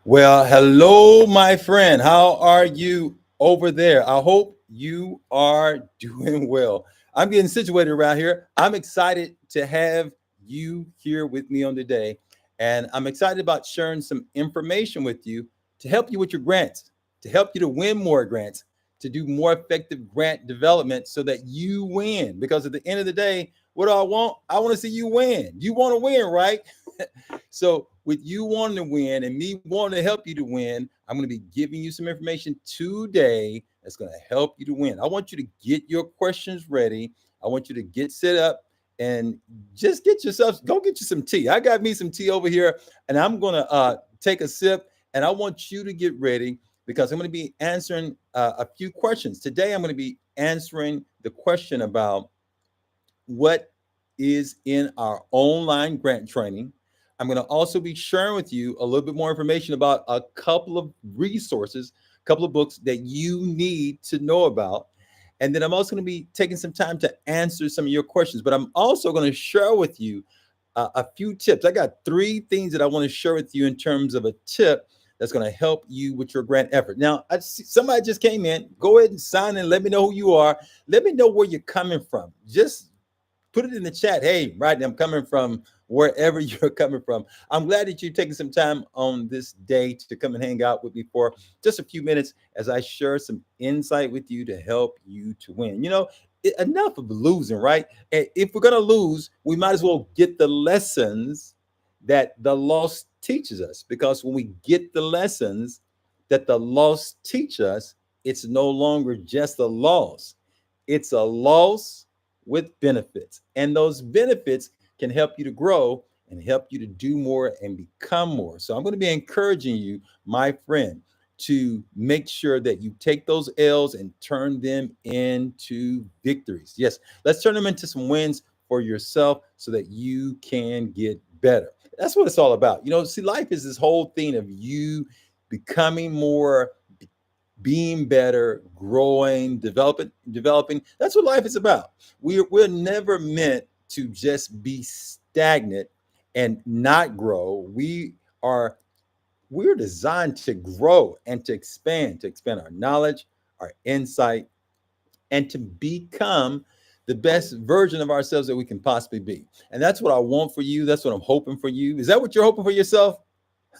Well, hello, my friend. How are you over there? I hope you are doing well. I'm getting situated around here. I'm excited to have you here with me on today. And I'm excited about sharing some information with you to help you with your grants, to help you to win more grants, to do more effective grant development so that you win. Because at the end of the day, what do I want? I want to see you win. You want to win, right? So, with you wanting to win and me wanting to help you to win, I'm going to be giving you some information today that's going to help you to win. I want you to get your questions ready. I want you to get set up and just go get you some tea. I got me some tea over here, and I'm going to take a sip. And I want you to get ready because I'm going to be answering a few questions. Today, I'm going to be answering the question about what is in our online grant training. I'm going to also be sharing with you a little bit more information about a couple of resources, a couple of books that you need to know about. And then I'm also going to be taking some time to answer some of your questions, but I'm also going to share with you a few tips. I got three things that I want to share with you in terms of a tip that's going to help you with your grant effort. Now, I see somebody just came in. Go ahead and sign in. Let me know who you are. Let me know where you're coming from. Just put it in the chat. Hey, Rodney, I'm coming from wherever you're coming from. I'm glad that you're taking some time on this day to come and hang out with me for just a few minutes as I share some insight with you to help you to win. Enough of losing, right? And if we're going to lose, we might as well get the lessons that the loss teaches us. Because when we get the lessons that the loss teach us, it's no longer just a loss. It's a loss with benefits. And those benefits can help you to grow and help you to do more and become more. So I'm going to be encouraging you, my friend, to make sure that you take those L's and turn them into victories. Yes, let's turn them into some wins for yourself so that you can get better. That's what it's all about. See, life is this whole thing of you becoming more, being better, growing, developing. That's what life is about. We're never meant to just be stagnant and not grow. We're designed to grow and to expand our knowledge, our insight, and to become the best version of ourselves that we can possibly be. And that's what I want for you. That's what I'm hoping for you. Is that what you're hoping for yourself?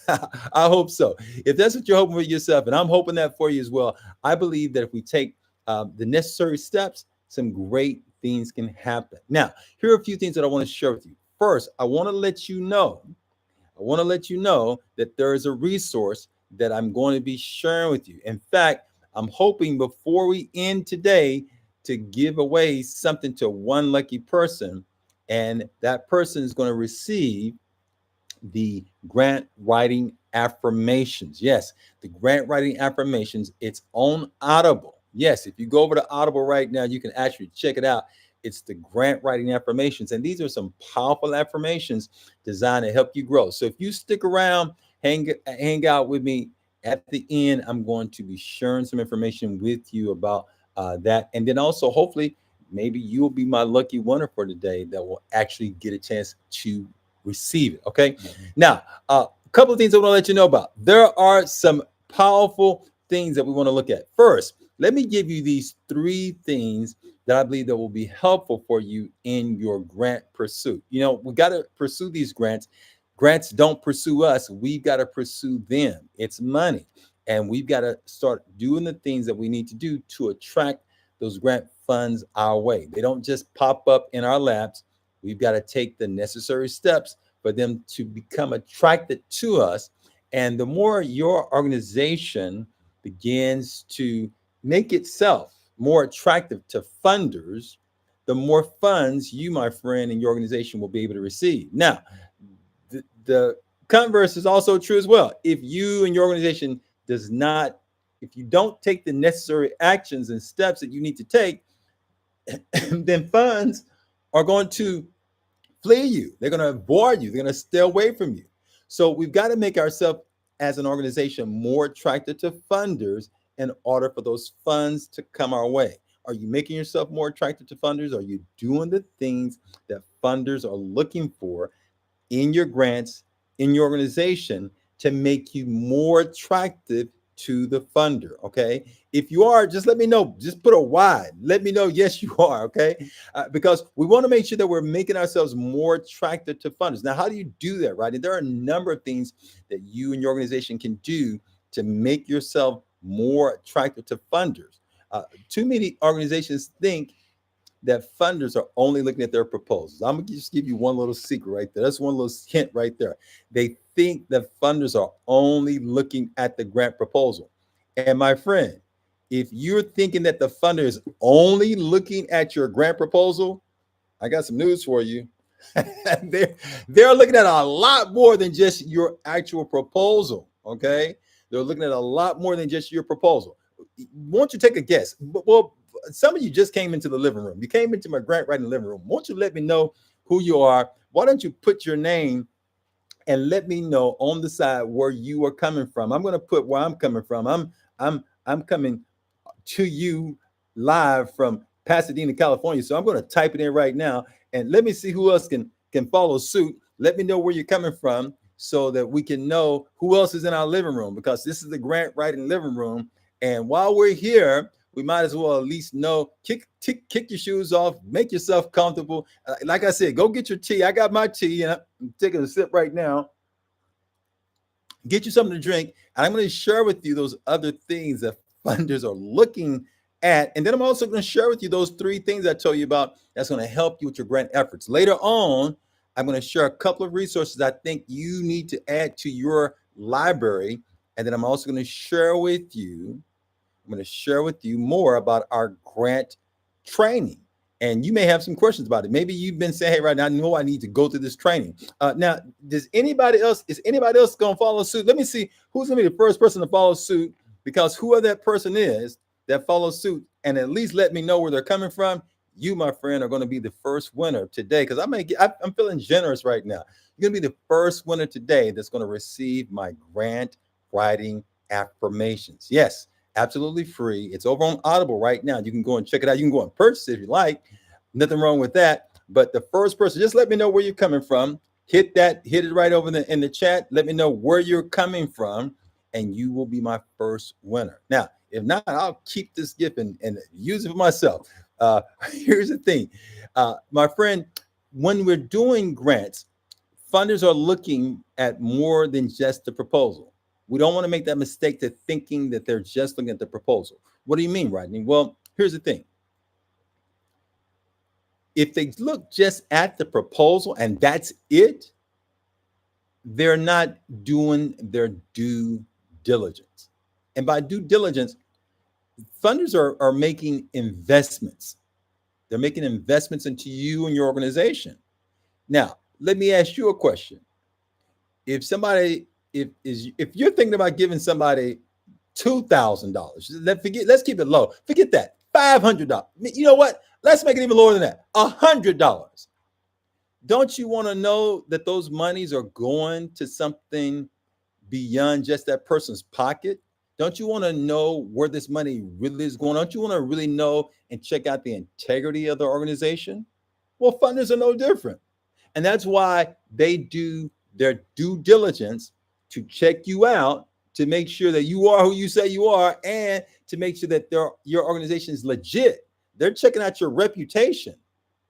I hope so. If that's what you're hoping for yourself, and I'm hoping that for you as well, I believe that if we take the necessary steps, some great things can happen. Now, here are a few things that I want to share with you. First, I want to let you know that there is a resource that I'm going to be sharing with you. In fact, I'm hoping before we end today to give away something to one lucky person, and that person is going to receive the grant writing affirmations. Yes, the grant writing affirmations. It's on Audible. Yes, if you go over to Audible right now, you can actually check it out. It's the grant writing affirmations. And these are some powerful affirmations designed to help you grow. So if you stick around, hang out with me at the end, I'm going to be sharing some information with you about that. And then also, hopefully, maybe you'll be my lucky winner for today that will actually get a chance to receive it. Okay. Now, a couple of things I want to let you know about. There are some powerful things that we want to look at. First, let me give you these three things that I believe that will be helpful for you in your grant pursuit. We got to pursue these grants. Grants don't pursue us. We've got to pursue them. It's money. And we've got to start doing the things that we need to do to attract those grant funds our way. They don't just pop up in our laps. We've got to take the necessary steps for them to become attracted to us. And the more your organization begins to make itself more attractive to funders, the more funds you, my friend, and your organization will be able to receive. Now, the converse is also true as well. If you and your organization if you don't take the necessary actions and steps that you need to take, then funds are going to flee you. They're going to avoid you. They're going to stay away from you. So we've got to make ourselves as an organization more attractive to funders in order for those funds to come our way. Are you making yourself more attractive to funders? Are you doing the things that funders are looking for in your grants, in your organization to make you more attractive to the funder. Okay. If you are, just let me know. Just put a Y. Let me know. Yes, you are. Okay. Because we want to make sure that we're making ourselves more attractive to funders. Now, how do you do that, right? And there are a number of things that you and your organization can do to make yourself more attractive to funders. Too many organizations think that funders are only looking at their proposals. I'm gonna just give you one little secret right there. That's one little hint right there. They think that funders are only looking at the grant proposal. And my friend, if you're thinking that the funder is only looking at your grant proposal, I got some news for you. they're, they're looking at a lot more than just your actual proposal. Okay. They're looking at a lot more than just your proposal. Won't you take a guess? Well, some of you just came into the living room. You came into my grant writing living room. Won't you let me know who you are? Why don't you put your name and let me know on the side where you are coming from? I'm going to put where I'm coming from. I'm coming to you live from Pasadena, California. So I'm going to type it in right now and let me see who else can follow suit. Let me know where you're coming from so that we can know who else is in our living room, because this is the grant writing living room. And while we're here, we might as well at least know, kick your shoes off, make yourself comfortable. Like I said, go get your tea. I got my tea and I'm taking a sip right now. Get you something to drink. And I'm going to share with you those other things that funders are looking at. And then I'm also going to share with you those 3 things I told you about that's going to help you with your grant efforts. Later on, I'm going to share a couple of resources I think you need to add to your library. And then I'm also going to share with you more about our grant training. And you may have some questions about it. Maybe you've been saying, hey, right now, I know I need to go through this training. Now, is anybody else going to follow suit? Let me see who's going to be the first person to follow suit, because whoever that person is that follows suit and at least let me know where they're coming from, you, my friend, are going to be the first winner today, because I'm feeling generous right now. You're going to be the first winner today that's going to receive my grant writing affirmations. Yes, absolutely free. It's over on Audible right now. You can go and check it out. You can go and purchase it if you like. Nothing wrong with that. But the first person, just let me know where you're coming from. Hit it right over in the chat. Let me know where you're coming from, and you will be my first winner. Now, if not, I'll keep this gift and use it for myself. Here's the thing, my friend, when we're doing grants, funders are looking at more than just the proposal. We don't want to make that mistake to thinking that they're just looking at the proposal. What do you mean, Rodney? Well, here's the thing. If they look just at the proposal and that's it, they're not doing their due diligence. And by due diligence, funders are making investments. They're making investments into you and your organization. Now, let me ask you a question. If you're thinking about giving somebody $2,000, let's keep it low. Forget that. $500. You know what? Let's make it even lower than that. $100. Don't you want to know that those monies are going to something beyond just that person's pocket? Don't you want to know where this money really is going? Don't you want to really know and check out the integrity of the organization? Well, funders are no different. And that's why they do their due diligence to check you out, to make sure that you are who you say you are, and to make sure that your organization is legit. They're checking out your reputation.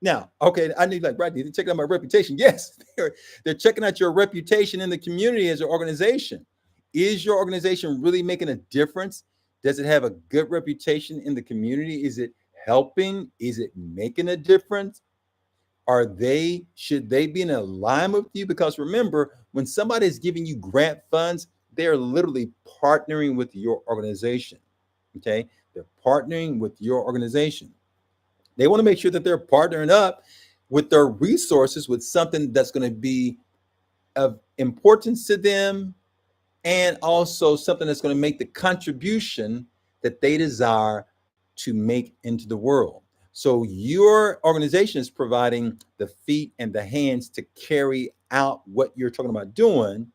Now, okay, I need like Rodney, they're checking out my reputation. Yes, they're checking out your reputation in the community as an organization. Is your organization really making a difference? Does it have a good reputation in the community? Is it helping? Is it making a difference? Should they be in alignment with you? Because remember, when somebody is giving you grant funds, they're literally partnering with your organization. Okay, they're partnering with your organization. They want to make sure that they're partnering up with their resources with something that's going to be of importance to them, and also something that's going to make the contribution that they desire to make into the world. So your organization is providing the feet and the hands to carry out what you're talking about doing.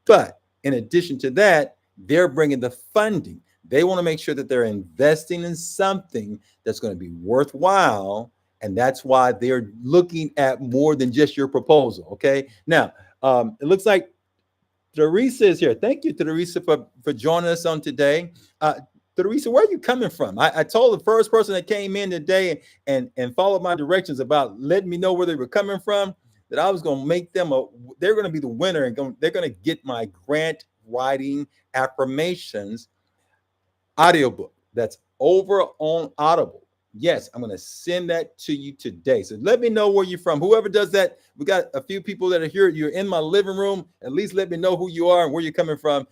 But in addition to that, they're bringing the funding. They want to make sure that they're investing in something that's going to be worthwhile. And that's why they're looking at more than just your proposal. Okay. Now, it looks like Teresa is here. Thank you, Teresa, for joining us on today. Teresa, where are you coming from? I told the first person that came in today and followed my directions about letting me know where they were coming from, that I was going to make them they're going to be the winner, and they're going to get my grant writing affirmations audiobook that's over on Audible. Yes, I'm going to send that to you today. So let me know where you're from. Whoever does that, we got a few people that are here. You're in my living room. At least let me know who you are and where you're coming from.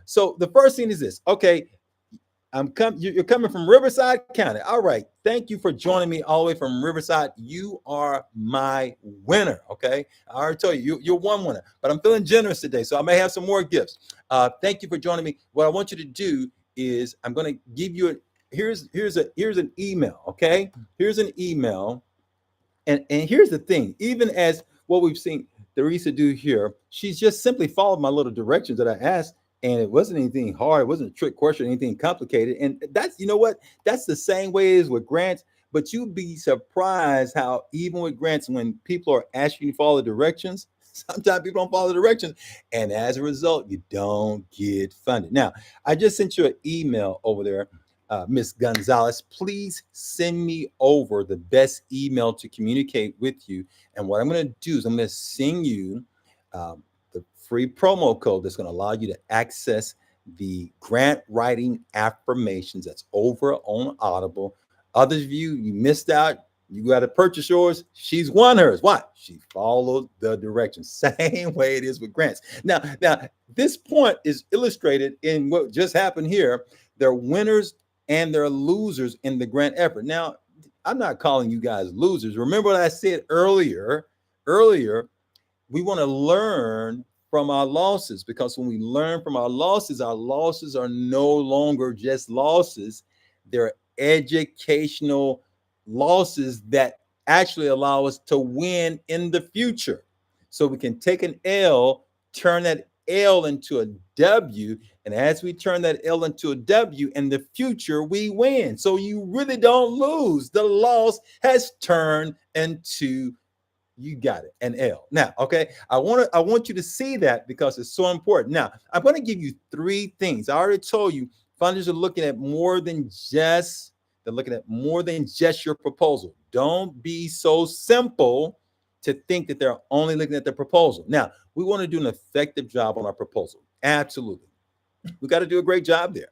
So the first thing is this. Okay, you're coming from Riverside County. All right. Thank you for joining me all the way from Riverside. You are my winner. Okay. I already told you're one winner, but I'm feeling generous today, so I may have some more gifts. Thank you for joining me. What I want you to do is I'm going to give you here's an email. Okay. Here's an email. And here's the thing, even as what we've seen Teresa do here, she's just simply followed my little directions that I asked. And it wasn't anything hard. It wasn't a trick question, anything complicated. And that's, you know what? That's the same way as with grants. But you'd be surprised how even with grants, when people are asking you to follow the directions, sometimes people don't follow the directions. And as a result, you don't get funded. Now, I just sent you an email over there, Miss Gonzalez. Please send me over the best email to communicate with you. And what I'm going to do is I'm going to send you the free promo code that's going to allow you to access the grant writing affirmations that's over on Audible. Others of you missed out. You got to purchase yours. She's won hers. Why? She followed the directions. Same way it is with grants. Now, this point is illustrated in what just happened here. They're winners and they're losers in the grant effort. Now, I'm not calling you guys losers. Remember what I said earlier, we want to learn from our losses, because when we learn from our losses are no longer just losses. They're educational losses that actually allow us to win in the future. So we can take an L, turn that L into a W, and as we turn that L into a W in the future, we win. So you really don't lose. The loss has turned into, you got it, an L. Now, okay, I want you to see that because it's so important. Now, I'm going to give you three things. I already told you funders are looking at more than just your proposal. Don't be so simple to think that they're only looking at the proposal. Now, we want to do an effective job on our proposal. Absolutely. We got to do a great job there.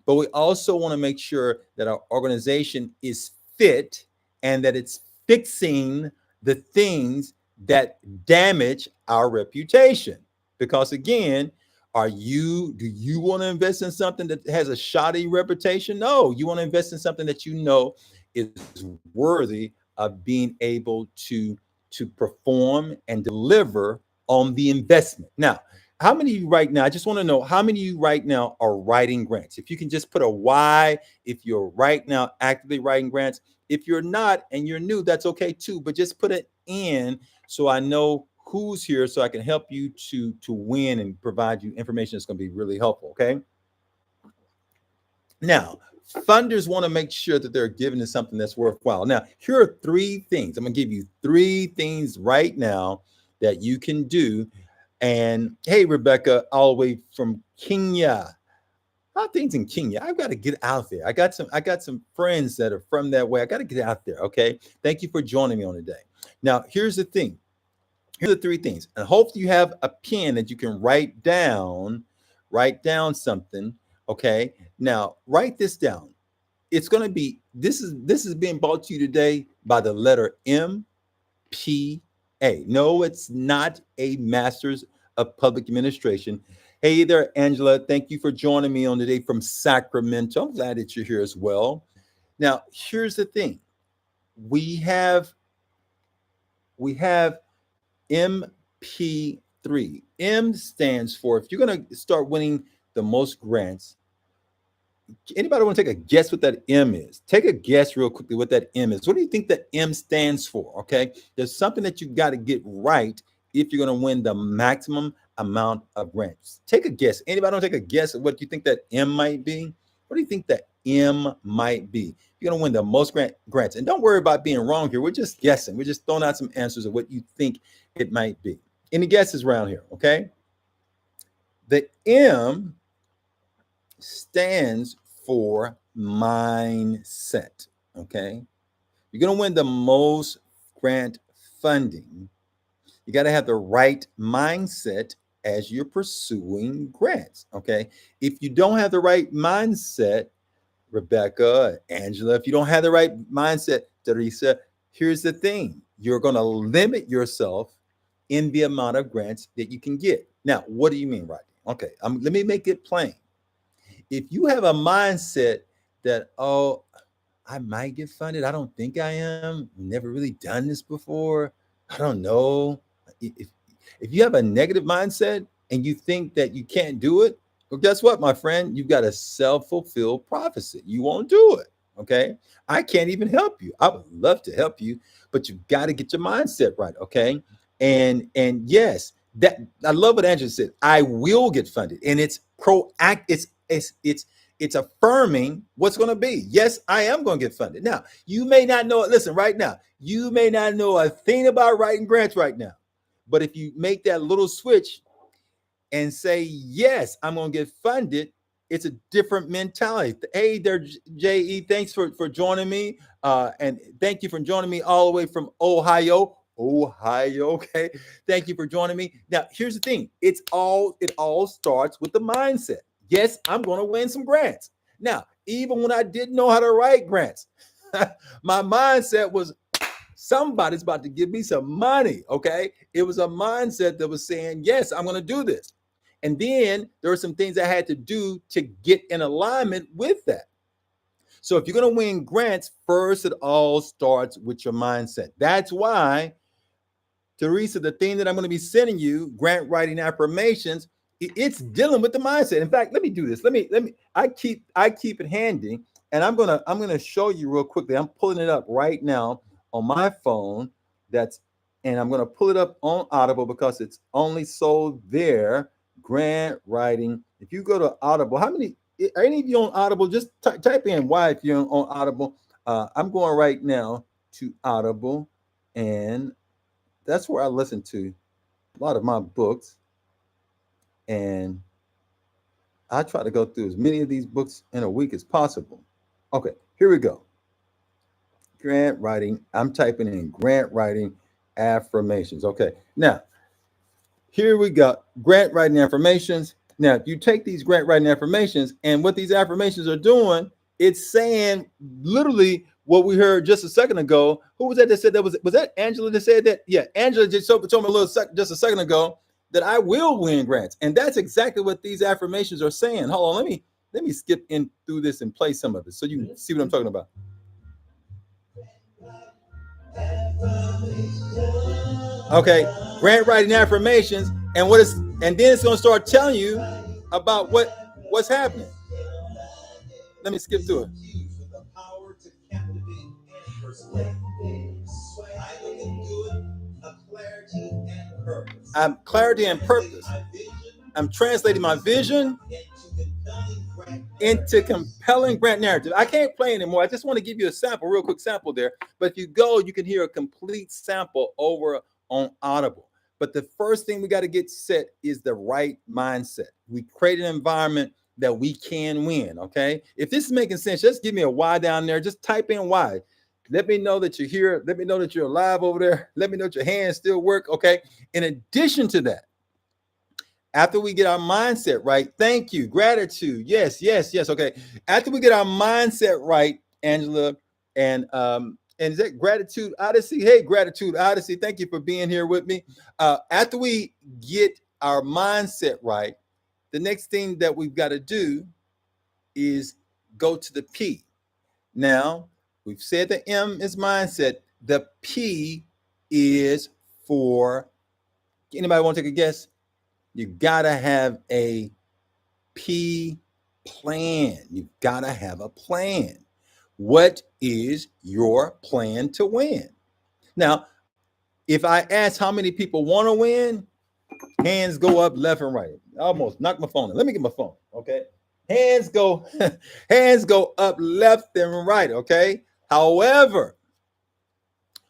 But we also want to make sure that our organization is fit and that it's fixing the things that damage our reputation. Because again, do you want to invest in something that has a shoddy reputation? No, you want to invest in something that you know is worthy of being able to perform and deliver on the investment. Now, how many of you right now, I just want to know how many of you right now are writing grants? If you can just put a Y, if you're right now actively writing grants. If you're not and you're new, that's okay too, but just put it in so I know who's here so I can help you to win and provide you information that's going to be really helpful, okay? Now, funders want to make sure that they're giving us something that's worthwhile. Now, here are three things. I'm going to give you three things right now that you can do. And hey, Rebecca, all the way from Kenya. How are things in Kenya? I've got to get out there. I got some friends that are from that way. I got to get out there. Okay. Thank you for joining me on today. Now, here's the thing. Here's the three things. And hopefully you have a pen that you can write down something. Okay. Now write this down. It's going to be, this is being brought to you today by the letter MPA. No, it's not a master's of public administration. Hey there, Angela. Thank you for joining me on today from Sacramento. I'm glad that you're here as well. Now, here's the thing. We have MP3. M stands for, if you're going to start winning the most grants, anybody want to take a guess what that M is? Take a guess real quickly what that M is. What do you think that M stands for? Okay. There's something that you've got to get right if you're going to win the maximum amount of grants. Take a guess. Anybody want to take a guess at what you think that M might be? What do you think that M might be? You're going to win the most grants. And don't worry about being wrong here. We're just guessing. We're just throwing out some answers of what you think it might be. Any guesses around here? Okay. The M stands for mindset. Okay. You're going to win the most grant funding. You got to have the right mindset as you're pursuing grants. Okay. If you don't have the right mindset, Rebecca, Angela, if you don't have the right mindset, Teresa, here's the thing. You're going to limit yourself in the amount of grants that you can get. Now, what do you mean, Rodney? Okay, let me make it plain. If you have a mindset that, oh, I might get funded, I don't think I am, never really done this before, I don't know. If you have a negative mindset and you think that you can't do it, well, guess what, my friend? You've got a self-fulfilled prophecy. You won't do it. Okay. I can't even help you. I would love to help you, but you've got to get your mindset right. Okay. And yes, that I love what Angela said. I will get funded. And it's proact, it's affirming what's going to be. Yes, I am going to get funded. Now, you may not know it. Listen, right now, you may not know a thing about writing grants right now. But if you make that little switch and say, yes, I'm going to get funded, it's a different mentality. Hey there, J.E., thanks for joining me. And thank you for joining me all the way from Ohio. Okay. Thank you for joining me. Now, here's the thing. It all starts with the mindset. Yes, I'm going to win some grants. Now, even when I didn't know how to write grants, my mindset was, somebody's about to give me some money. Okay. It was a mindset that was saying, yes, I'm going to do this. And then there are some things I had to do to get in alignment with that. So if you're going to win grants, first, it all starts with your mindset. That's why, Teresa, the thing that I'm going to be sending you, grant writing affirmations, it's dealing with the mindset. In fact, let me do this. I keep it handy, and I'm gonna show you real quickly. I'm pulling it up right now on my phone. And I'm gonna pull it up on Audible because it's only sold there. Grant writing. If you go to Audible, are any of you on Audible? Just type in Y if you're on Audible. I'm going right now to Audible, and that's where I listen to a lot of my books. And I try to go through as many of these books in a week as possible. Okay, here we go. Grant writing. I'm typing in grant writing affirmations. Okay, now here we go. Grant writing affirmations. Now, if you take these grant writing affirmations, and what these affirmations are doing, it's saying literally what we heard just a second ago. Who was that said that? Was that Angela that said that? Yeah, Angela just told me just a second ago that I will win grants. And that's exactly what these affirmations are saying. Hold on, let me skip in through this and play some of it so you can see what I'm talking about. Okay, grant writing affirmations, and then it's going to start telling you about what's happening. Let me skip through it. Clarity and purpose. I'm translating my vision into compelling grant narrative. I can't play anymore. I just want to give you a sample, real quick sample there. But if you go, you can hear a complete sample over on Audible. But the first thing we got to get set is the right mindset. We create an environment that we can win. Okay. If this is making sense, just give me a Y down there. Just type in Y. Let me know that you're here. Let me know that you're alive over there. Let me know that your hands still work. Okay. In addition to that, after we get our mindset right, thank you, gratitude. Yes. Okay. After we get our mindset right, Angela, and is that Gratitude Odyssey? Hey, Gratitude Odyssey, thank you for being here with me. After we get our mindset right, the next thing that we've got to do is go to the P. Now, we've said the M is mindset. The P is for, anybody want to take a guess? You got to have a P plan. You've got to have a plan. What is your plan to win? Now, if I ask how many people want to win, hands go up left and right. I almost knocked my phone. Let me get my phone. Okay. Hands go up left and right. Okay. However,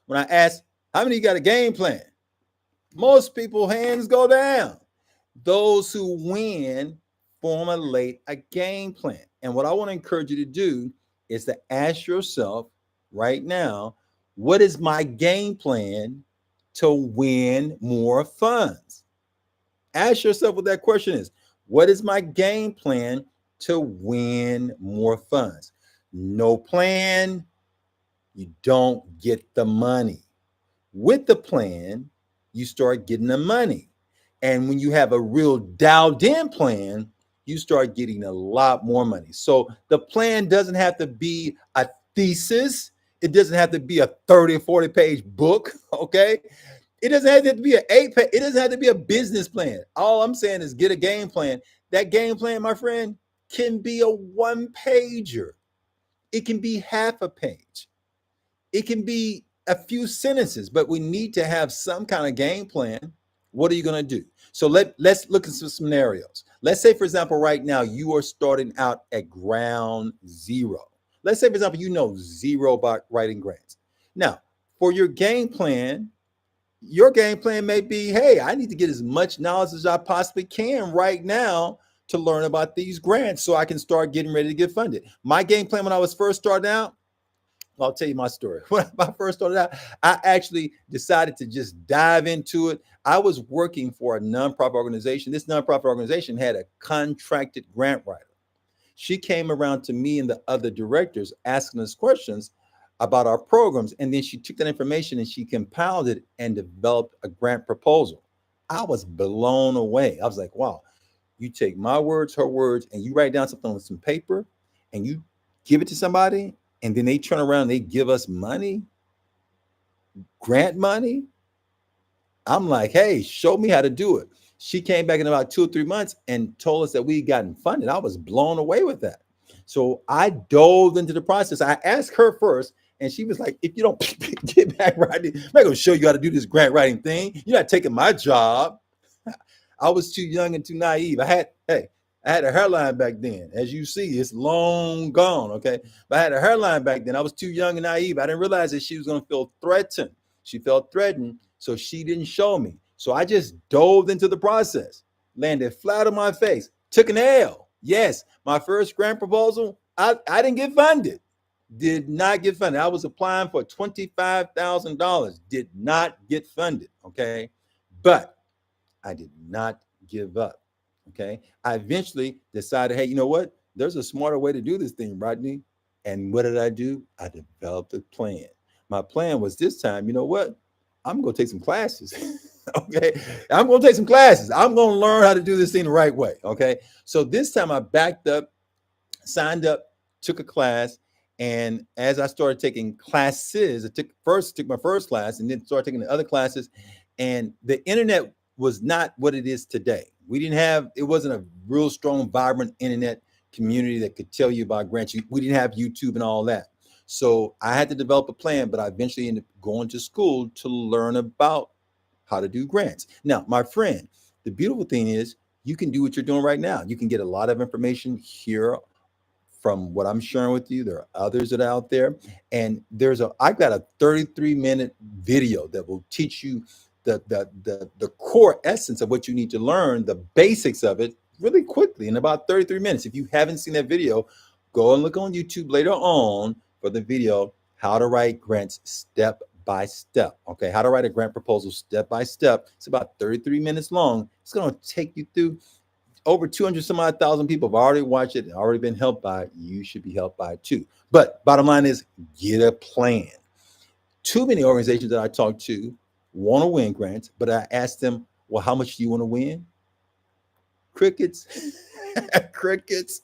when I ask how many you got a game plan, most people hands go down. Those who win formulate a game plan. And what I want to encourage you to do is to ask yourself right now, what is my game plan to win more funds? Ask yourself what that question is. What is my game plan to win more funds? No plan, you don't get the money. With the plan, you start getting the money. And when you have a real dialed in plan, you start getting a lot more money. So the plan doesn't have to be a thesis. It doesn't have to be a 30 or 40 page book. Okay. It doesn't have to be an 8 page. It doesn't have to be a business plan. All I'm saying is get a game plan. That game plan, my friend, can be a one pager. It can be half a page. It can be a few sentences, but we need to have some kind of game plan. What are you going to do? So let's look at some scenarios. Let's say, for example, right now you are starting out at ground zero. Let's say, for example, you know zero about writing grants. Now, for your game plan may be, hey, I need to get as much knowledge as I possibly can right now to learn about these grants so I can start getting ready to get funded. My game plan when I was first starting out, I'll tell you my story. When I first started out, I actually decided to just dive into it. I was working for a nonprofit organization. This nonprofit organization had a contracted grant writer. She came around to me and the other directors asking us questions about our programs. And then she took that information and she compiled it and developed a grant proposal. I was blown away. I was like, wow, you take my words, her words, and you write down something on some paper and you give it to somebody, and then they turn around and they give us money, grant money. I'm like, hey, show me how to do it. She came back in about 2 or 3 months and told us that we had gotten funded. I was blown away with that. So I dove into the process. I asked her first, and she was like, if you don't get back writing, I'm not going to show you how to do this grant writing thing. You're not taking my job. I was too young and too naive. I had a hairline back then. As you see, it's long gone, okay? But I had a hairline back then. I was too young and naive. I didn't realize that she was going to feel threatened. She felt threatened, so she didn't show me. So I just dove into the process, landed flat on my face, took an L. Yes, my first grant proposal, I didn't get funded. Did not get funded. I was applying for $25,000. Did not get funded, okay? But I did not give up. Okay. I eventually decided, hey, you know what? There's a smarter way to do this thing, Rodney. And what did I do? I developed a plan. My plan was this time, you know what? I'm going to take some classes. Okay. I'm going to take some classes. I'm going to learn how to do this thing the right way. Okay. So this time I backed up, signed up, took a class. And as I started taking classes, I took my first class and then started taking the other classes. And the internet was not what it is today. It wasn't a real strong, vibrant internet community that could tell you about grants. We didn't have YouTube and all that. So I had to develop a plan, but I eventually ended up going to school to learn about how to do grants. Now, my friend, the beautiful thing is you can do what you're doing right now. You can get a lot of information here from what I'm sharing with you. There are others that are out there. And I've got a 33-minute video that will teach you the core essence of what you need to learn, the basics of it, really quickly in about 33 minutes. If you haven't seen that video, go and look on YouTube later on for the video, how to write grants step by step. Okay, how to write a grant proposal step by step. It's about 33 minutes long. It's going to take you through. Over 200 some odd thousand people have already watched it and already been helped by it. You should be helped by it too. But bottom line is, get a plan. Too many organizations that I talk to want to win grants, but I ask them, well, how much do you want to win? Crickets. Crickets.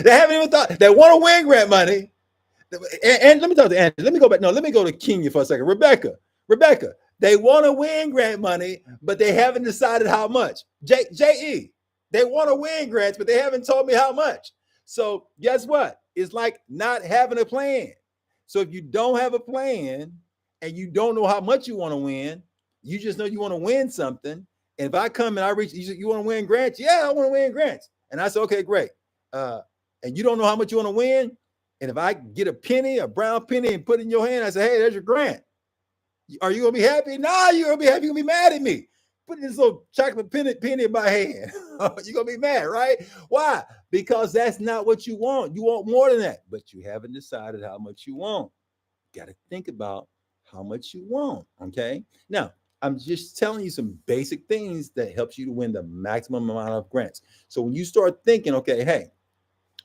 They haven't even thought. They want to win grant money. And let me talk to Andrew. Let me go back. No, let me go to Kenya for a second. Rebecca, they want to win grant money, but they haven't decided how much. J.E., they want to win grants, but they haven't told me how much. So guess what? It's like not having a plan. So if you don't have a plan and you don't know how much you want to win, you just know you want to win something. And if I come and I reach, you want to win grants? Yeah, I want to win grants. And I say, okay, great. And you don't know how much you want to win. And if I get a brown penny and put it in your hand, I say, hey, there's your grant. Are you going to be happy? No, you're going to be happy. You're going to be mad at me. put this little chocolate penny in my hand. You're gonna be mad, right? Why? Because that's not what you want. You want more than that, but you haven't decided how much you want. You got to think about how much you want. Okay. Now, I'm just telling you some basic things that helps you to win the maximum amount of grants. So when you start thinking, okay, hey,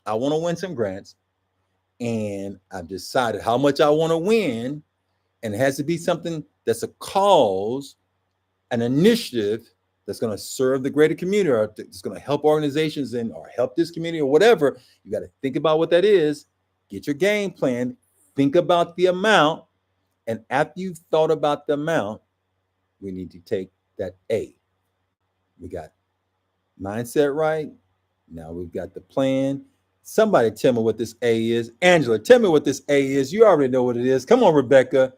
I want to win some grants, and I've decided how much I want to win, and it has to be something that's a cause, an initiative that's going to serve the greater community, or it's going to help organizations and or help this community or whatever. You got to think about what that is, get your game plan, think about the amount, and after you've thought about the amount, we need to take that A. We got mindset right. Now we've got the plan. Somebody tell me what this A is. Angela, tell me what this A is. You already know what it is. Come on, Rebecca.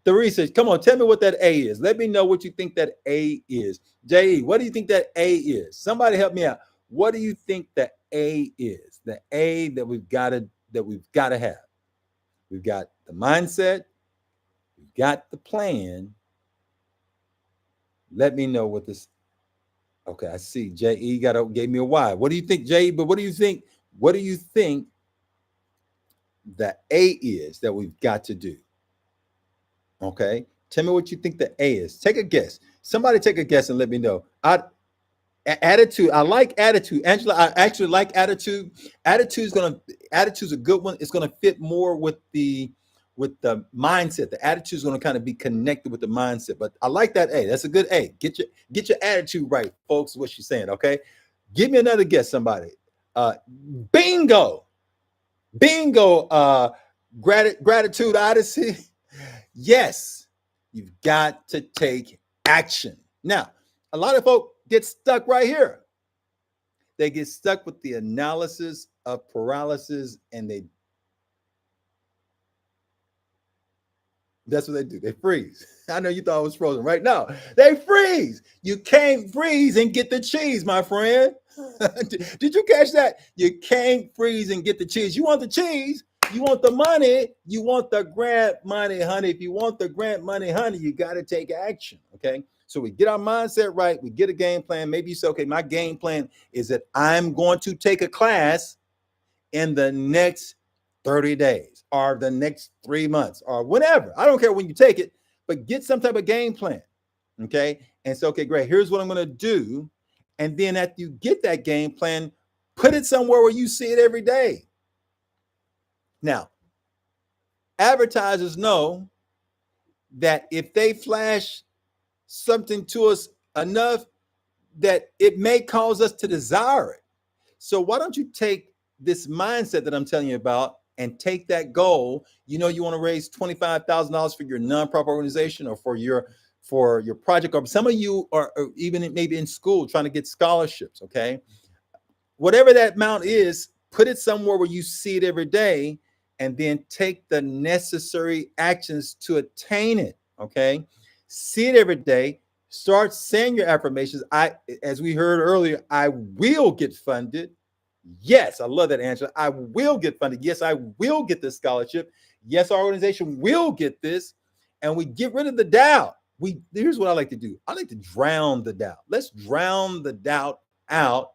Teresa, come on, tell me what that A is. Let me know what you think that A is. J.E., what do you think that A is? Somebody help me out. What do you think the A is? The A that we've got to have. We've got the mindset. We've got the plan. Let me know what this. Okay, I see. J.E. gave me a Y. What do you think, J.E.? But what do you think? What do you think the A is that we've got to do? Okay, tell me what you think the A is. Take a guess. Somebody take a guess and let me know. Attitude. I like attitude. Angela, I actually like attitude. Attitude's a good one. It's gonna fit more with the mindset. The attitude is going to kind of be connected with the mindset. But I like that A. That's a good A. Get your attitude right, folks. What she's saying. Okay. Give me another guess, somebody. Bingo. Gratitude odyssey. Yes, you've got to take action. Now, a lot of folks get stuck right here. They get stuck with the analysis of paralysis, and that's what they do. They freeze. I know you thought I was frozen right now. They freeze. You can't freeze and get the cheese, my friend. Did you catch that? You can't freeze and get the cheese. You want the cheese. You want the money. You want the grant money, honey. If you want the grant money, honey, you got to take action. Okay. So we get our mindset right. We get a game plan. Maybe you say, okay, my game plan is that I'm going to take a class in the next 30 days or the next 3 months or whatever. I don't care when you take it, but get some type of game plan. Okay. And so, okay, great. Here's what I'm going to do. And then after you get that game plan, put it somewhere where you see it every day. Now, advertisers know that if they flash something to us enough, that it may cause us to desire it. So why don't you take this mindset that I'm telling you about and take that goal? You know, you want to raise $25,000 for your nonprofit organization or for your project, or some of you are even maybe in school trying to get scholarships. Okay, whatever that amount is, put it somewhere where you see it every day, and then take the necessary actions to attain it. Okay, see it every day. Start saying your affirmations. As we heard earlier, I will get funded. Yes, I love that, Angela. I will get funded. Yes, I will get this scholarship. Yes, our organization will get this. And we get rid of the doubt. Here's what I like to do. I like to drown the doubt. Let's drown the doubt out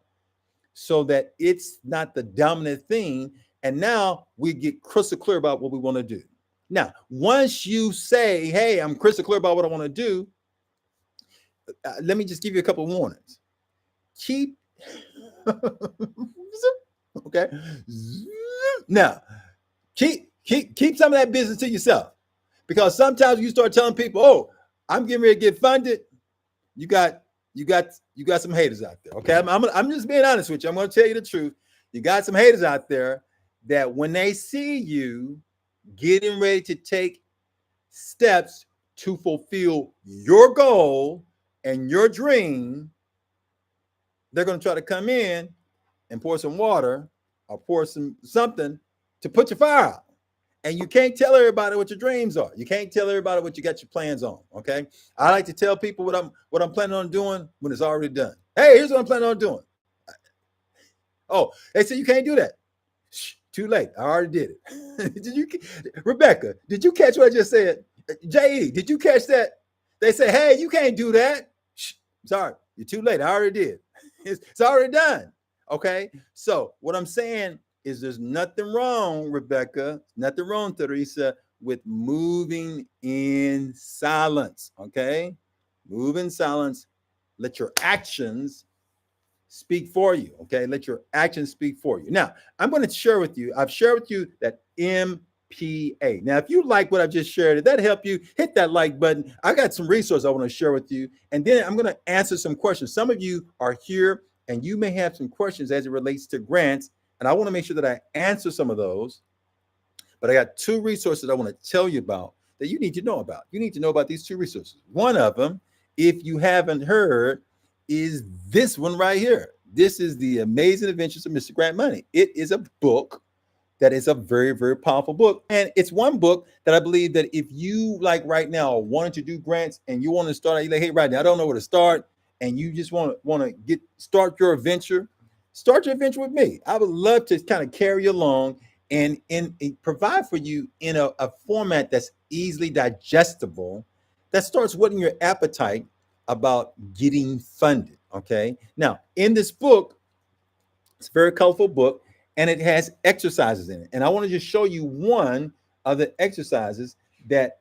so that it's not the dominant thing. And now we get crystal clear about what we want to do. Now, once you say, hey, I'm crystal clear about what I want to do, let me just give you a couple of warnings. Okay. Now, keep some of that business to yourself, because sometimes you start telling people, "Oh, I'm getting ready to get funded." You got some haters out there. Okay, I'm just being honest with you. I'm going to tell you the truth. You got some haters out there that when they see you getting ready to take steps to fulfill your goal and your dream, they're going to try to come in and pour some water or pour something to put your fire out. And you can't tell everybody what your dreams are. You can't tell everybody what you got your plans on. Okay. I like to tell people what I'm planning on doing when it's already done. Hey, here's what I'm planning on doing. Oh, they say you can't do that. Shh, too late. I already did it. Rebecca, did you catch what I just said? J.E., did you catch that? They say, hey, you can't do that. Shh, Sorry, you're too late. I already did. It's already done. Okay. So what I'm saying is there's nothing wrong, Rebecca, nothing wrong, Teresa, with moving in silence. Okay. Move in silence. Let your actions speak for you. Okay. Let your actions speak for you. Now, I'm going to share with you, I've shared with you that MPA. Now, if you like what I've just shared, if that help you, hit that like button. I got some resources I want to share with you. And then I'm going to answer some questions. Some of you are here and you may have some questions as it relates to grants. And I want to make sure that I answer some of those. But I got two resources I want to tell you about that you need to know about. You need to know about these two resources. One of them, if you haven't heard, is this one right here. This is The Amazing Adventures of Mr. Grant Money. It is a book that is a very, very powerful book. And it's one book that I believe that if you, like right now, wanted to do grants and you want to start, you're like, hey, Rodney, I don't know where to start, and you just want to start your adventure, with me. I would love to kind of carry you along and provide for you in a format that's easily digestible, that starts whetting your appetite about getting funded. Okay. Now, in this book, it's a very colorful book and it has exercises in it. And I want to just show you one of the exercises that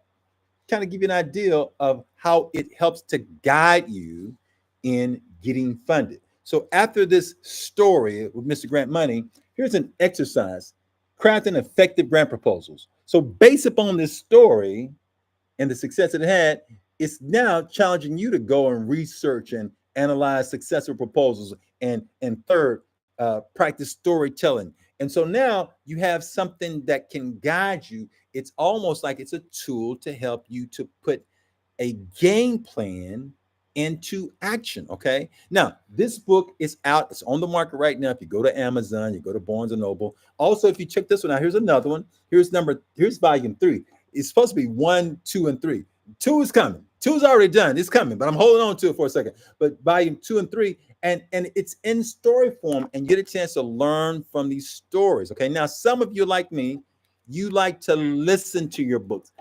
kind of give you an idea of how it helps to guide you in getting funded. So after this story with Mr. Grant Money, here's an exercise: crafting effective grant proposals. So based upon this story and the success it had, it's now challenging you to go and research and analyze successful proposals, and third, practice storytelling. And so now you have something that can guide you. It's almost like it's a tool to help you to put a game plan into action. Okay. Now, this book is out. It's on the market right now. If you go to Amazon, you go to Barnes and Noble. Also, if you check this one out, here's another one. Here's volume 3. It's supposed to be 1, 2, and 3. 2 is coming. 2 is already done. It's coming, but I'm holding on to it for a second. But volume 2 and 3, and it's in story form, and you get a chance to learn from these stories. Okay. Now, some of you, like me, you like to listen to your books.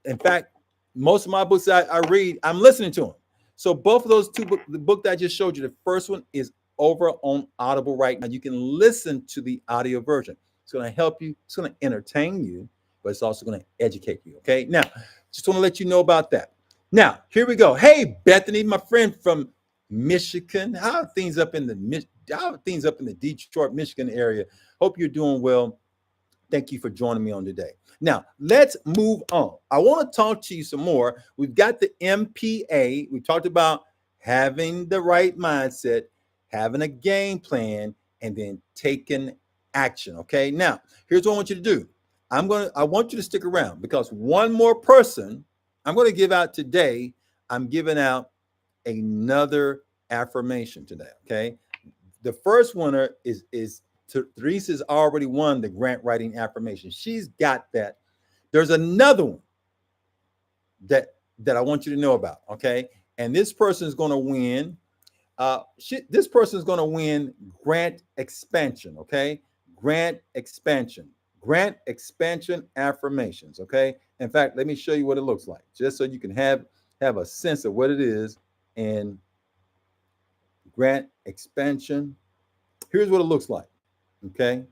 In fact, most of my books I read, I'm listening to them. So both of those two books, the book that I just showed you, the first one is over on Audible right now. You can listen to the audio version. It's going to help you. It's going to entertain you, but it's also going to educate you. Okay. Now, just want to let you know about that. Now, here we go. Hey, Bethany, my friend from Michigan. How are things up in the Detroit, Michigan area? Hope you're doing well. Thank you for joining me on today. Now, let's move on. I want to talk to you some more. We've got the MPA. We talked about having the right mindset, having a game plan, and then taking action. Okay. Now, here's what I want you to do. I want you to stick around, because one more person I'm going to give out today. I'm giving out another affirmation today. Okay. The first winner is Teresa's already won the grant writing affirmation. She's got that. There's another one that I want you to know about. Okay. And this person is going to win. This person is going to win grant expansion. Okay. Grant expansion affirmations. Okay. In fact, let me show you what it looks like, just so you can have a sense of what it is. And grant expansion, here's what it looks like. Okay.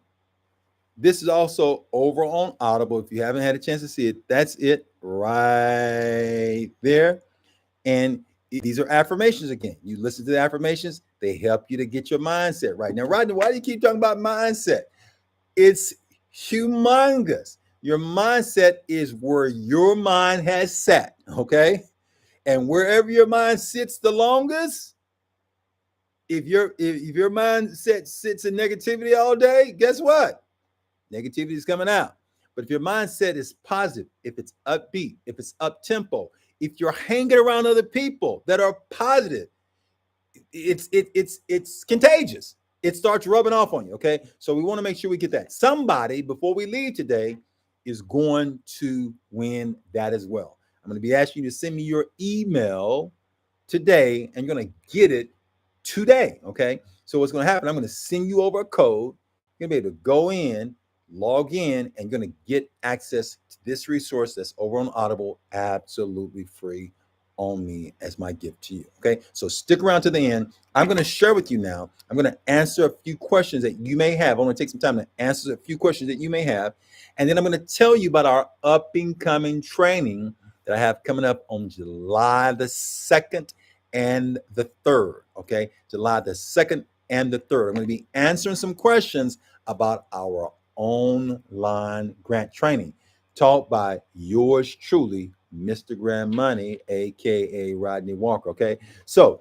This is also over on Audible. If you haven't had a chance to see it, that's it right there. And these are affirmations again. You listen to the affirmations, they help you to get your mindset right. Now, Rodney, why do you keep talking about mindset? It's humongous. Your mindset is where your mind has sat. Okay. And wherever your mind sits the longest, if your mindset sits in negativity all day, guess what? Negativity is coming out. But if your mindset is positive, if it's upbeat, if it's up tempo, if you're hanging around other people that are positive, it's contagious. It starts rubbing off on you. Okay. So we want to make sure we get that. Somebody, before we leave today, is going to win that as well. I'm going to be asking you to send me your email today, and you're going to get it today. Okay. So what's going to happen? I'm going to send you over a code. You're going to be able to go in, log in, and you're going to get access to this resource that's over on Audible absolutely free on me as my gift to you. Okay, so stick around to the end. I'm going to share with you now. I'm going to answer a few questions that you may have. I'm going to take some time to answer a few questions that you may have. And then I'm going to tell you about our up and coming training that I have coming up on July the 2nd and the 3rd. Okay, July the 2nd and the 3rd. I'm going to be answering some questions about our online grant training taught by yours truly, Mr. Grant Money, aka Rodney Walker. Okay, so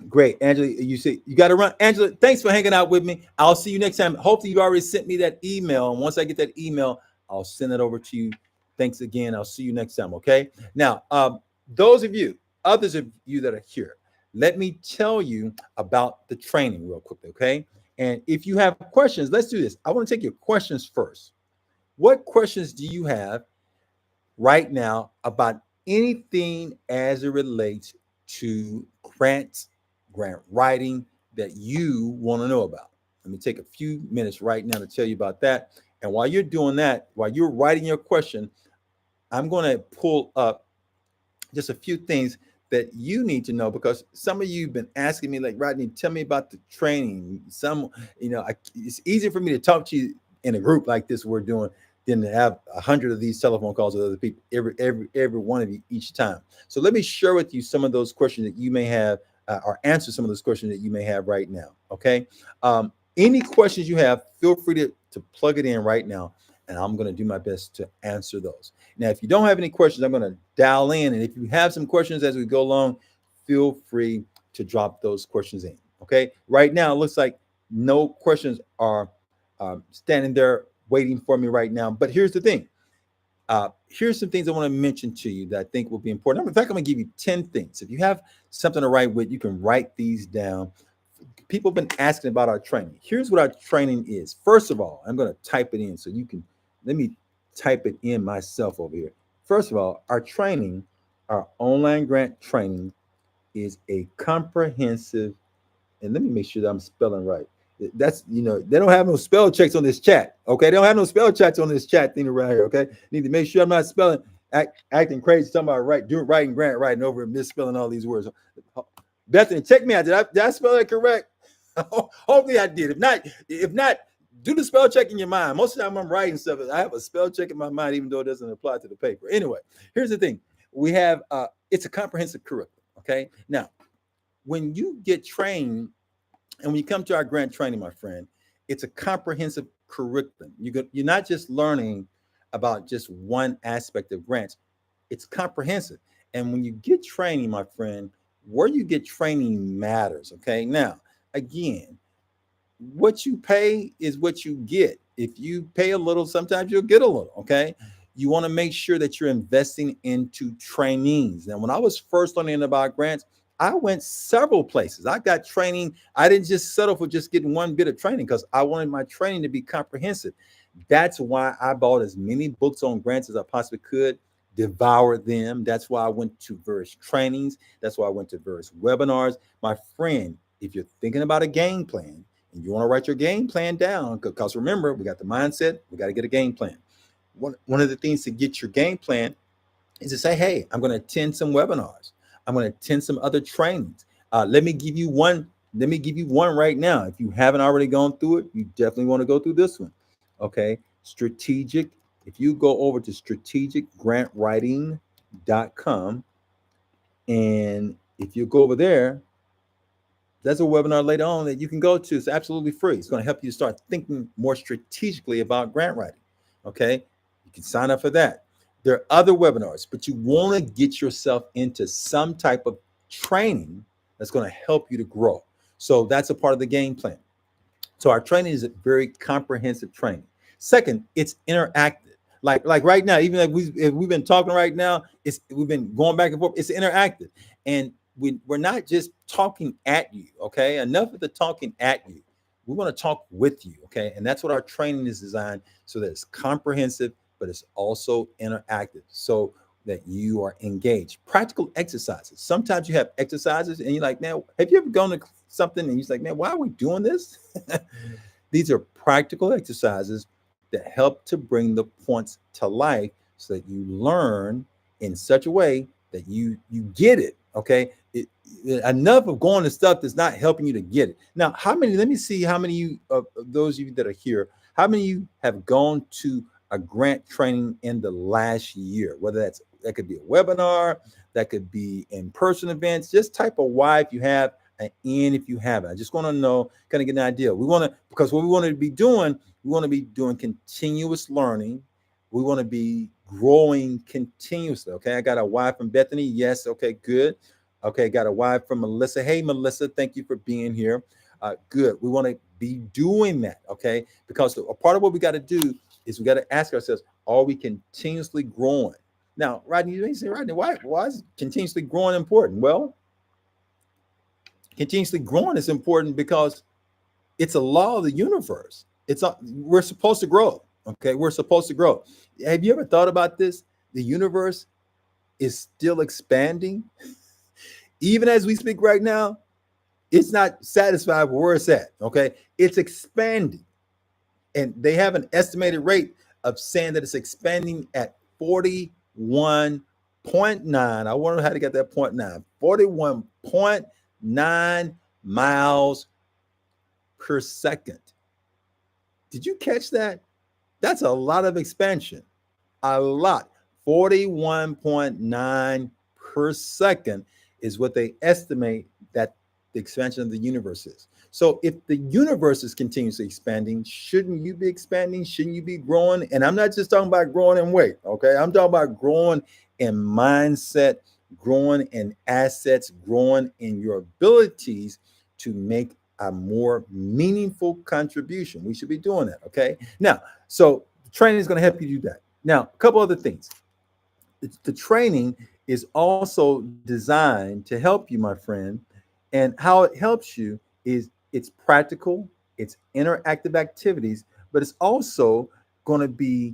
great, Angela. You see, you got to run. Angela, thanks for hanging out with me. I'll see you next time. Hopefully, you've already sent me that email, and once I get that email, I'll send it over to you. Thanks again. I'll see you next time. Okay. Now, those of you, others of you that are here, let me tell you about the training real quickly. Okay. And if you have questions, let's do this. I want to take your questions first. What questions do you have right now about anything as it relates to grant writing that you want to know about? Let me take a few minutes right now to tell you about that. And while you're doing that, while you're writing your question, I'm going to pull up just a few things that you need to know, because some of you have been asking me, like, Rodney, tell me about the training. It's easier for me to talk to you in a group like this we're doing than to have 100 of these telephone calls with other people, every one of you each time. So let me share with you some of those questions that you may have, or answer some of those questions that you may have right now. Okay. Any questions you have, feel free to plug it in right now, and I'm going to do my best to answer those. Now, if you don't have any questions, I'm going to dial in. And if you have some questions as we go along, feel free to drop those questions in. Okay. Right now, it looks like no questions are standing there waiting for me right now. But here's the thing. Here's some things I want to mention to you that I think will be important. In fact, I'm going to give you 10 things. If you have something to write with, you can write these down. People have been asking about our training. Here's what our training is. First of all, I'm going to type it in so you can, let me type it in myself over here. First of all, our training, our online grant training, is a comprehensive, and let me make sure that I'm spelling right. That's, they don't have no spell checks on this chat. Okay. They don't have no spell checks on this chat thing around here. Okay. Need to make sure I'm not acting crazy, talking about writing grant writing over and misspelling all these words. Bethany, check me out. Did I spell it correct? Hopefully I did. If not, do the spell check in your mind. Most of the time I'm writing stuff, I have a spell check in my mind, even though it doesn't apply to the paper. Anyway, here's the thing. We have, it's a comprehensive curriculum. Okay. Now, when you get trained, and when you come to our grant training, my friend, it's a comprehensive curriculum. You're not just learning about just one aspect of grants. It's comprehensive. And when you get training, my friend, where you get training matters. Okay. Now, again, what you pay is what you get. If you pay a little, sometimes you'll get a little. Okay. You want to make sure that you're investing into trainings. Now, when I was first learning about grants, I went several places. I got training. I didn't just settle for just getting one bit of training, because I wanted my training to be comprehensive. That's why I bought as many books on grants as I possibly could, devoured them. That's why I went to various trainings. That's why I went to various webinars. My friend, if you're thinking about a game plan and you want to write your game plan down, because remember, we got the mindset, we got to get a game plan. One of the things to get your game plan is to say, hey, I'm going to attend some webinars. I'm going to attend some other trainings. Let me give you one. Let me give you one right now. If you haven't already gone through it, you definitely want to go through this one. Okay. Strategic. If you go over to strategicgrantwriting.com, and if you go over there, there's a webinar later on that you can go to. It's absolutely free. It's going to help you start thinking more strategically about grant writing. Okay. You can sign up for that. There are other webinars, but you want to get yourself into some type of training that's going to help you to grow. So that's a part of the game plan. So our training is a very comprehensive training. Second, it's interactive. Like right now, even like we've been talking right now, we've been going back and forth. It's interactive, and we're not just talking at you. Okay, enough of the talking at you. We want to talk with you. Okay, and that's what our training is designed, so that it's comprehensive, but it's also interactive, so that you are engaged. Practical exercises. Sometimes you have exercises and you're like, man, have you ever gone to something and you're like, man, why are we doing this? These are practical exercises that help to bring the points to life, so that you learn in such a way that you get it. Okay, enough of going to stuff that's not helping you to get it. Now, how many? Let me see how many of those of you that are here. How many of you have gone to a grant training in the last year? Whether that could be a webinar, that could be in-person events. Just type a Y if you have, an N if you haven't. I just want to know, kind of get an idea. We want to, because what we want to be doing, we want to be doing continuous learning. We want to be growing continuously. Okay, I got a Y from Bethany. Yes. Okay, good. Okay, got a Y from Melissa. Hey, Melissa, thank you for being here. Good. We want to be doing that. Okay, because a part of what we got to do is we got to ask ourselves, are we continuously growing? Now, Rodney, you may say, Rodney, why is continuously growing important? Well, continuously growing is important because it's a law of the universe. We're supposed to grow. Okay, we're supposed to grow. Have you ever thought about this? The universe is still expanding. Even as we speak right now, it's not satisfied with where it's at. Okay, it's expanding. And they have an estimated rate of saying that it's expanding at 41.9. I wonder how to get that 0.9. 41.9 miles per second. Did you catch that? That's a lot of expansion. A lot. 41.9 per second is what they estimate that the expansion of the universe is. So if the universe is continuously expanding, shouldn't you be expanding? Shouldn't you be growing? And I'm not just talking about growing in weight, okay? I'm talking about growing in mindset, growing in assets, growing in your abilities to make a more meaningful contribution. We should be doing that, okay? Now, so training is going to help you do that. Now, a couple other things. The training is also designed to help you, my friend. And how it helps you is it's practical, it's interactive activities, but it's also going to be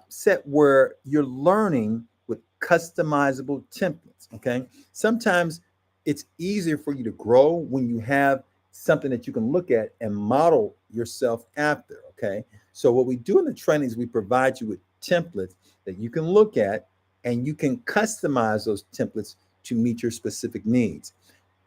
set where you're learning with customizable templates. Okay. Sometimes it's easier for you to grow when you have something that you can look at and model yourself after. Okay. So what we do in the training is we provide you with templates that you can look at and you can customize those templates to meet your specific needs.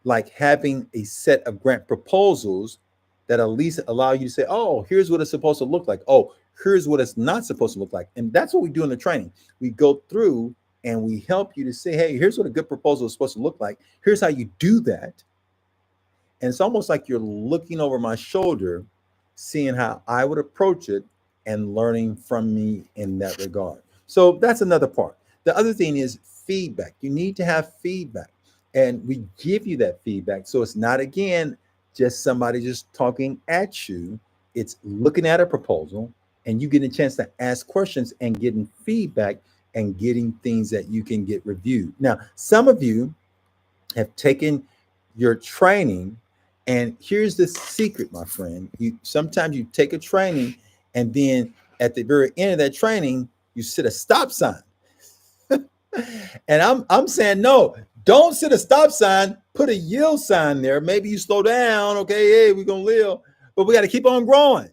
Like having a set of grant proposals that at least allow you to say, oh, here's what it's supposed to look like. Oh, here's what it's not supposed to look like. And that's what we do in the training. We go through and we help you to say, hey, here's what a good proposal is supposed to look like. Here's how you do that. And it's almost like you're looking over my shoulder, seeing how I would approach it and learning from me in that regard. So that's another part. The other thing is feedback. You need to have feedback. And we give you that feedback. So it's not, again, just somebody just talking at you. It's looking at a proposal and you getting a chance to ask questions and getting feedback and getting things that you can get reviewed. Now, some of you have taken your training, and here's the secret, my friend. Sometimes you take a training and then at the very end of that training, you set a stop sign. And I'm saying, no, don't set a stop sign, put a yield sign there. Maybe you slow down. Okay, hey, we're going to live, but we got to keep on growing.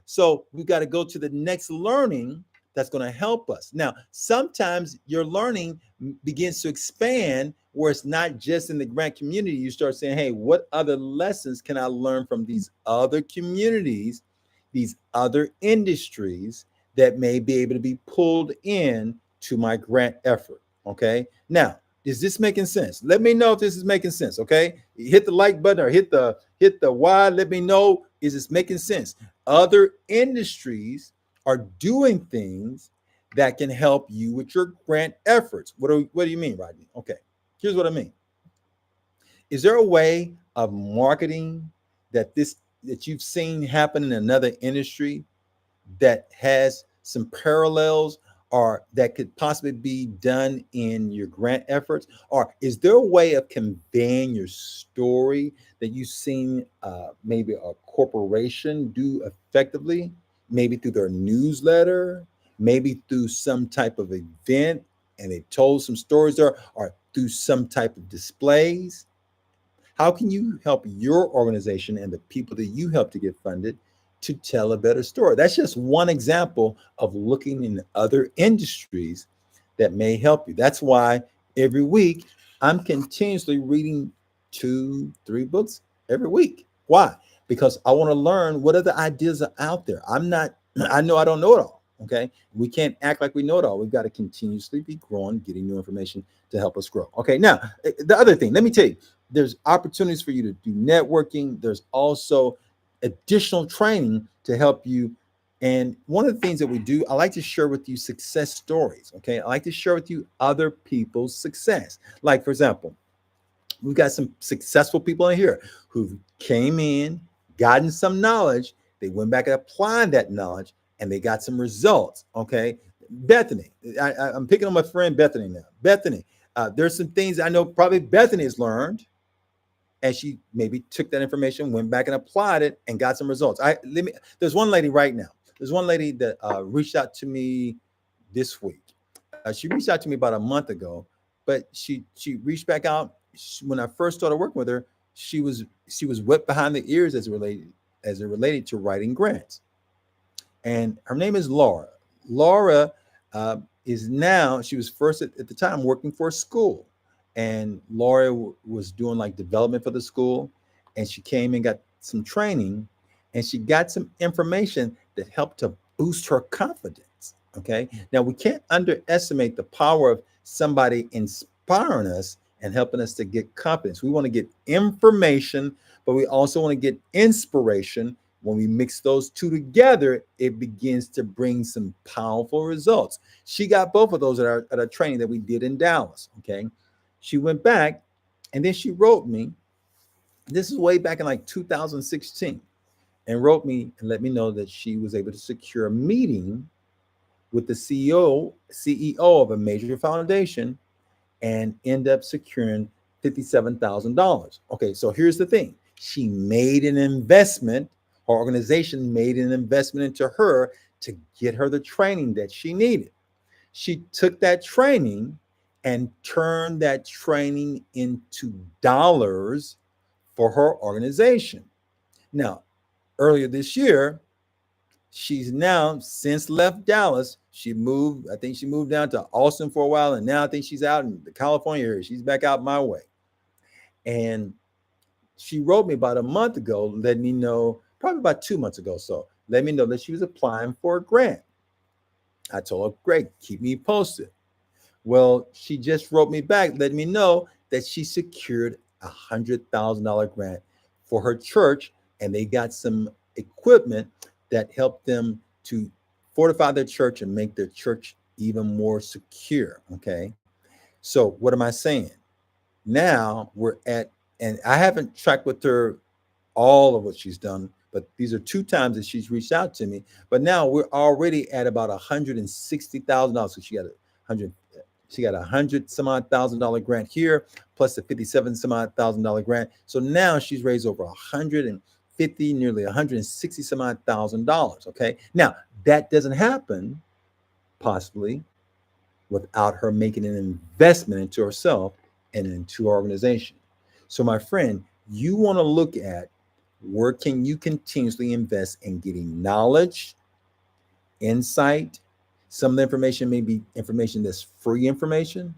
So we got to go to the next learning that's going to help us. Now, sometimes your learning begins to expand where it's not just in the grant community. You start saying, hey, what other lessons can I learn from these other communities, these other industries that may be able to be pulled in to my grant effort? Okay. Now, is this making sense? Let me know if this is making sense. Okay. Hit the like button or hit the Y. Let me know, is this making sense? Other industries are doing things that can help you with your grant efforts. What do you mean, Rodney? Okay. Here's what I mean. Is there a way of marketing that you've seen happen in another industry that has some parallels, or that could possibly be done in your grant efforts? Or is there a way of conveying your story that you've seen maybe a corporation do effectively, maybe through their newsletter, maybe through some type of event, and they told some stories there, or through some type of displays? How can you help your organization and the people that you help to get funded to tell a better story? That's just one example of looking in other industries that may help you. That's why every week, I'm continuously reading 2, 3 books every week. Why? Because I want to learn what other ideas are out there. I'm not, I know I don't know it all. Okay. We can't act like we know it all. We've got to continuously be growing, getting new information to help us grow. Okay. Now, the other thing, let me tell you, there's opportunities for you to do networking. There's also additional training to help you. And one of the things that we do, I like to share with you success stories. Okay. I like to share with you other people's success. Like, for example, we've got some successful people in here who came in, gotten some knowledge. They went back and applied that knowledge and they got some results. Okay. Bethany, I'm picking on my friend Bethany now. Bethany, there's some things I know probably Bethany has learned, and she maybe took that information, went back and applied it, and got some results. There's one lady right now. There's one lady that reached out to me this week. She reached out to me about a month ago, but she reached back out. When I first started working with her, she was wet behind the ears as it related to writing grants. And her name is Laura. Laura is now, she was first at the time working for a school. And Laura was doing like development for the school. And she came and got some training and she got some information that helped to boost her confidence. Okay. Now, we can't underestimate the power of somebody inspiring us and helping us to get confidence. We want to get information, but we also want to get inspiration. When we mix those two together, it begins to bring some powerful results. She got both of those at our training that we did in Dallas. Okay. She went back and then she wrote me. This is way back in like 2016, and wrote me and let me know that she was able to secure a meeting with the CEO of a major foundation and end up securing $57,000. Okay, so here's the thing. She made an investment. Her organization made an investment into her to get her the training that she needed. She took that training and turned that training into dollars for her organization. Now, earlier this year, she's now since left Dallas. I think she moved down to Austin for a while, and now I think she's out in the California area. She's back out my way. And she wrote me about a month ago, letting me know, probably about 2 months ago, so let me know that she was applying for a grant. I told her, great, keep me posted. Well, she just wrote me back, letting me know that she secured $100,000 grant for her church, and they got some equipment that helped them to fortify their church and make their church even more secure. Okay. So what am I saying? Now and I haven't tracked with her all of what she's done, but these are 2 times that she's reached out to me. But now we're already at about $160,000. So she got $100 some odd thousand grant here, plus the 57 some odd $1,000 grant. So now she's raised over 150, nearly 160 some odd $1,000. Okay. Now that doesn't happen possibly without her making an investment into herself and into her organization. So my friend, you want to look at where can you continuously invest in getting knowledge, insight. Some of the information may be information that's free information,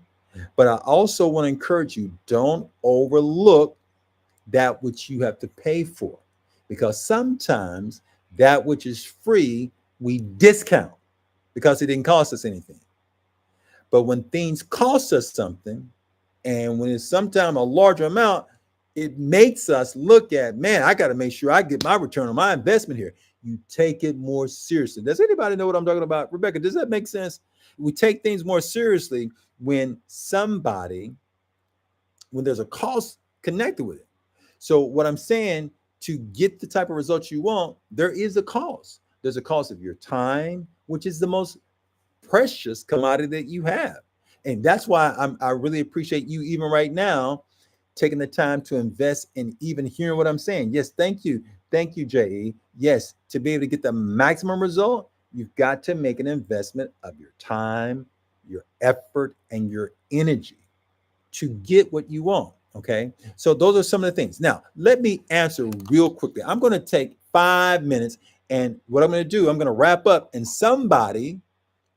but I also want to encourage you, don't overlook that which you have to pay for, because sometimes that which is free, we discount because it didn't cost us anything. But when things cost us something, and when it's sometimes a larger amount, it makes us look at, man, I got to make sure I get my return on my investment here. You take it more seriously. Does anybody know what I'm talking about? Rebecca, does that make sense? We take things more seriously when there's a cost connected with it. So what I'm saying, to get the type of results you want, there is a cost. There's a cost of your time, which is the most precious commodity that you have. And that's why I really appreciate you even right now taking the time to invest in even hearing what I'm saying. Yes, thank you. Thank you, J.E. Yes, to be able to get the maximum result, you've got to make an investment of your time, your effort, and your energy to get what you want. Okay. So those are some of the things. Now, let me answer real quickly. I'm going to take 5 minutes, and what I'm going to do, I'm going to wrap up, and somebody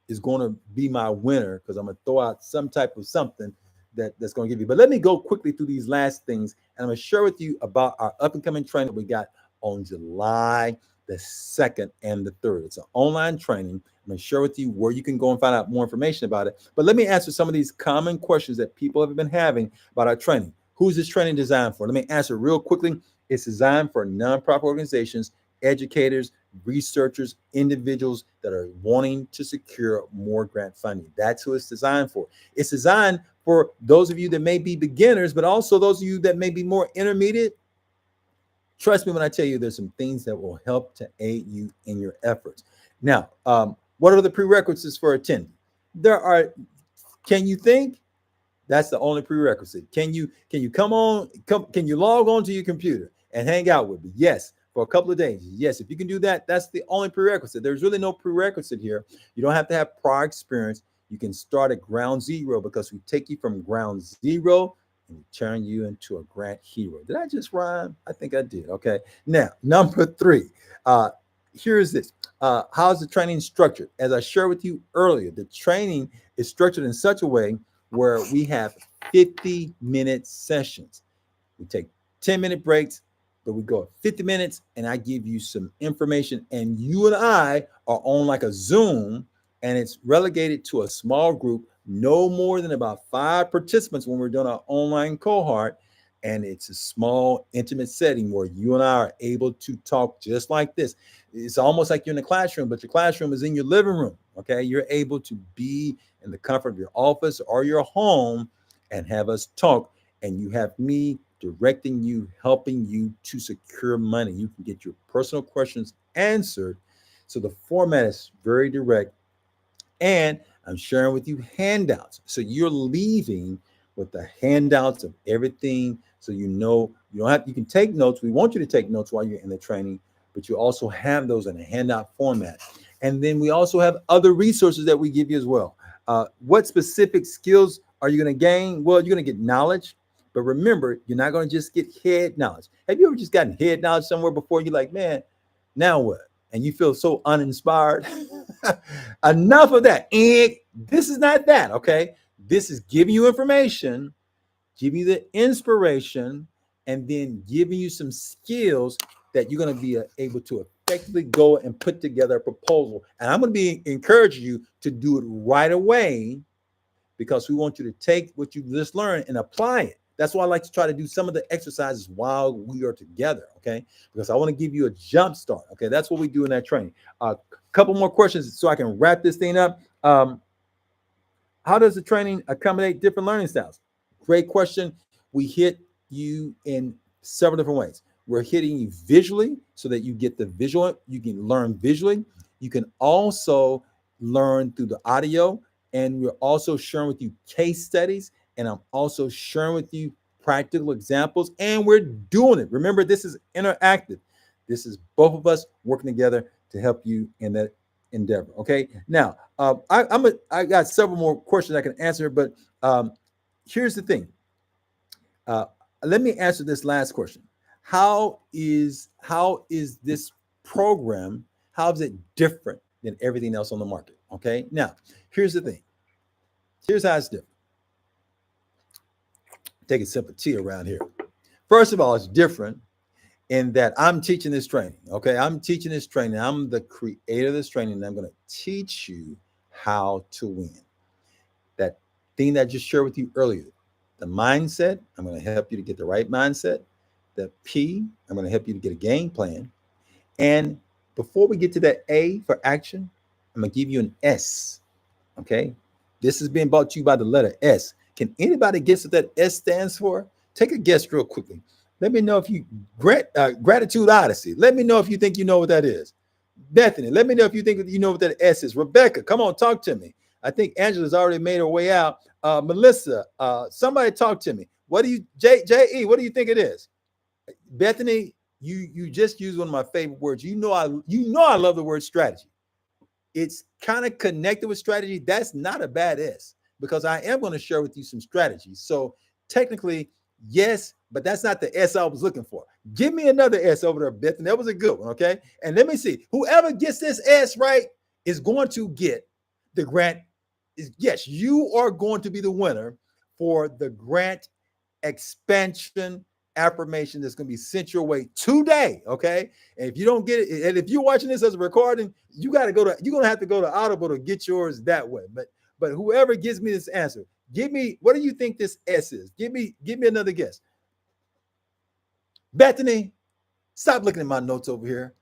is going to be my winner because I'm going to throw out some type of something that's going to give you. But let me go quickly through these last things, and I'm going to share with you about our up and coming training that we got on July the 2nd and the 3rd. It's an online training. I'm going to share with you where you can go and find out more information about it. But let me answer some of these common questions that people have been having about our training. Who's this training designed for? Let me answer real quickly. It's designed for nonprofit organizations, educators, researchers, individuals that are wanting to secure more grant funding. That's who it's designed for. It's designed for those of you that may be beginners, but also those of you that may be more intermediate. Trust me when I tell you there's some things that will help to aid you in your efforts. Now, what are the prerequisites for attending? Can you think? That's the only prerequisite. Can you can you log on to your computer and hang out with me? Yes, for a couple of days. Yes, if you can do that, that's the only prerequisite. There's really no prerequisite here. You don't have to have prior experience. You can start at ground zero because we take you from ground zero and turn you into a grant hero. Did I just rhyme? I think I did. Okay. Now, number 3. Here's this. How's the training structured? As I shared with you earlier, the training is structured in such a way where we have 50-minute sessions. We take 10-minute breaks, but we go 50 minutes and I give you some information, and you and I are on like a Zoom, and it's relegated to a small group, no more than about 5 participants when we're doing our online cohort. And it's a small, intimate setting where you and I are able to talk just like this. It's almost like you're in a classroom, but your classroom is in your living room. Okay. You're able to be in the comfort of your office or your home and have us talk. And you have me directing you, helping you to secure money. You can get your personal questions answered. So the format is very direct. And I'm sharing with you handouts. So you're leaving with the handouts of everything. So you can take notes. We want you to take notes while you're in the training, but you also have those in a handout format. And then we also have other resources that we give you as well. What specific skills are you going to gain? Well, you're going to get knowledge, but remember, you're not going to just get head knowledge. Have you ever just gotten head knowledge somewhere before? You're like, man, now what? And you feel so uninspired. Enough of that. And this is not that, okay? This is giving you information, giving you the inspiration, and then giving you some skills that you're going to be able to effectively go and put together a proposal. And I'm going to be encouraging you to do it right away, because we want you to take what you just learned and apply it. That's why I like to try to do some of the exercises while we are together, okay? Because I want to give you a jump start, okay? That's what we do in that training. A couple more questions so I can wrap this thing up. How does the training accommodate different learning styles? Great question. We hit you in several different ways. We're hitting you visually so that you get the visual. You can learn visually. You can also learn through the audio. And we're also sharing with you case studies. And I'm also sharing with you practical examples. And we're doing it. Remember, this is interactive. This is both of us working together to help you in that endeavor. Okay. Now, I got several more questions I can answer, but here's the thing. Let me answer this last question. How is this program? How is it different than everything else on the market? Okay. Now, here's the thing. Here's how it's different. Take a sip of tea around here. First of all, it's different in that I'm teaching this training. Okay. I'm teaching this training. I'm the creator of this training, and I'm going to teach you how to win. That thing that I just shared with you earlier, the mindset, I'm going to help you to get the right mindset. The P, I'm going to help you to get a game plan. And before we get to that A for action, I'm going to give you an S. Okay. This is being brought to you by the letter S. Can anybody guess what that S stands for? Take a guess real quickly. Let me know if you gratitude odyssey. Let me know if you think you know what that is. Bethany, let me know if you think you know what that S is. Rebecca, come on, talk to me. I think Angela's already made her way out. Melissa, somebody talk to me. What do you, J.E., what do you think it is? Bethany, you just used one of my favorite words. You know I love the word strategy. It's kind of connected with strategy. That's not a bad S, because I am going to share with you some strategies. So technically, yes, but that's not the S I was looking for. Give me another S over there, Bethany. That was a good one, okay? And let me see. Whoever gets this S right is going to get the grant. Yes, you are going to be the winner for the grant expansion affirmation that's going to be sent your way today. Okay. And if you don't get it, and if you're watching this as a recording, you're going to have to go to Audible to get yours that way. But whoever gives me this answer, give me, what do you think this S is? Give me another guess. Bethany, stop looking at my notes over here.